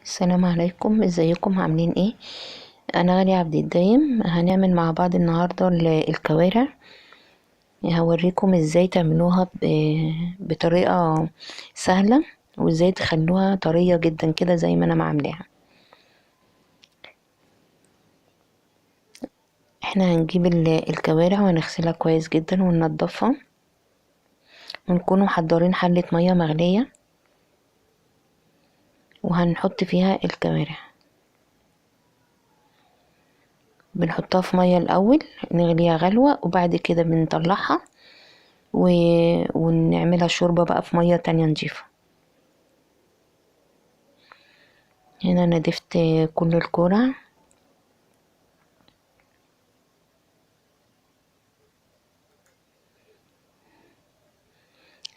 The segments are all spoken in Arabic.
السلام عليكم، ازيكم عاملين ايه؟ انا غالية عبد الدايم. هنعمل مع بعض النهاردة الكوارع. هوريكم ازاي تعملوها بطريقة سهلة، وازاي تخلوها طرية جدا كده زي ما انا عاملاها. احنا هنجيب الكوارع وهنغسلها كويس جدا وننضفها، ونكون محضرين حلة مية مغلية وهنحط فيها الكوارع. بنحطها في مية الاول نغليها غلوة، وبعد كده بنطلعها ونعملها شوربة بقى في مية تانية نضيفة. هنا انا ضفت كل الكرع،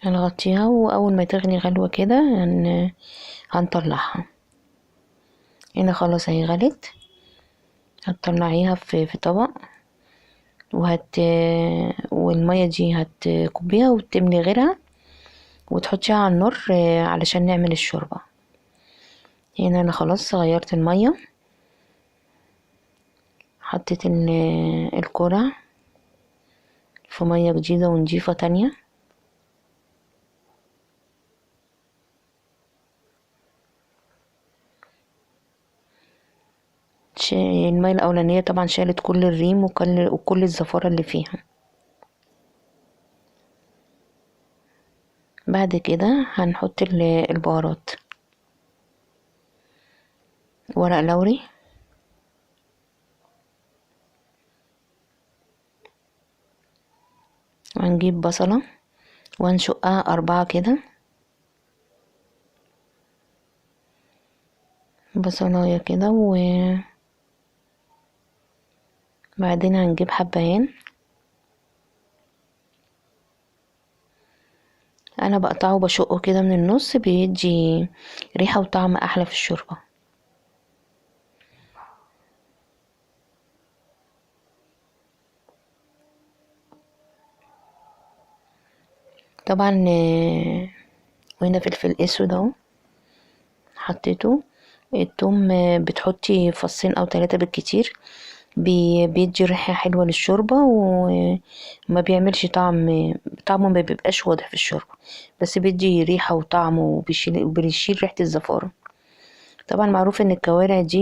هنغطيها واول ما تغلي غلوة كده هنطلعها. هنا خلاص هي غلت، هتطلعيها في طبق والمية دي هتكبيها وتملي غيرها وتحطيها على النار علشان نعمل الشوربة. هنا انا خلاص غيرت المية، حطيت الكرع في مية جديدة ونضيفة تانية. المية الأولانية طبعا شالت كل الريم وكل الزفارة اللي فيها. بعد كده هنحط البهارات: ورق لوري، وهنجيب بصلة وهنشقها 4 كده، بصلاية كده، وبعدين هنجيب حبهان. انا بقطعه وبشقه كده من النص، بيدي ريحة وطعم احلى في الشوربة. طبعا وهنا فلفل اسود اهو حطيته. التوم بتحطي 2 أو 3 بالكتير، بيدي ريحة حلوة للشوربة وما بيعملش طعمه ما بيبقاش واضح في الشوربة، بس بيدي ريحة وطعم وبيشيل ريحة الزفارة. طبعا معروف ان الكوارع دي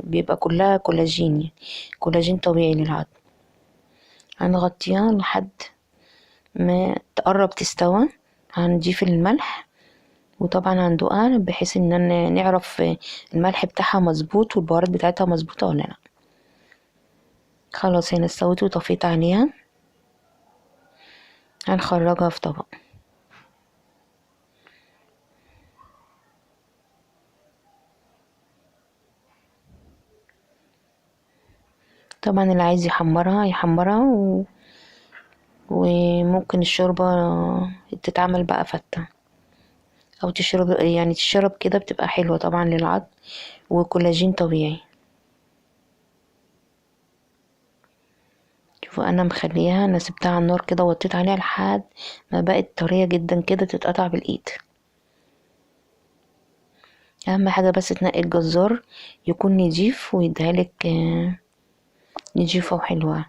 بيبقى كلها كولاجين، يعني كولاجين طبيعي للعظم. هنغطيها لحد ما تقرب تستوى، هنضيف الملح وطبعا هندوقها بحيث ان نعرف الملح بتاعها مظبوط والبهارات بتاعتها مظبوطه ولا لا. خلاص هنا استوت وطفيت عليها، هنخرجها في طبق. طبعا اللي عايز يحمرها يحمرها وممكن الشوربه تتعمل بقى فتة او تشرب كده، بتبقى حلوة طبعا للعظم وكولاجين طبيعي. شوفوا انا مخليها، انا سبتها على النار كده وطيت عليها لحد ما بقت طرية جدا كده تتقطع بالايد. اهم حاجة بس تنقي الجزار يكون نضيف ويديهالك نضيفة وحلوة.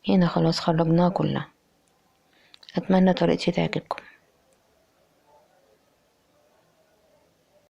هنا خلاص خرجناها كلها. اتمنى طريقتي تعجبكم.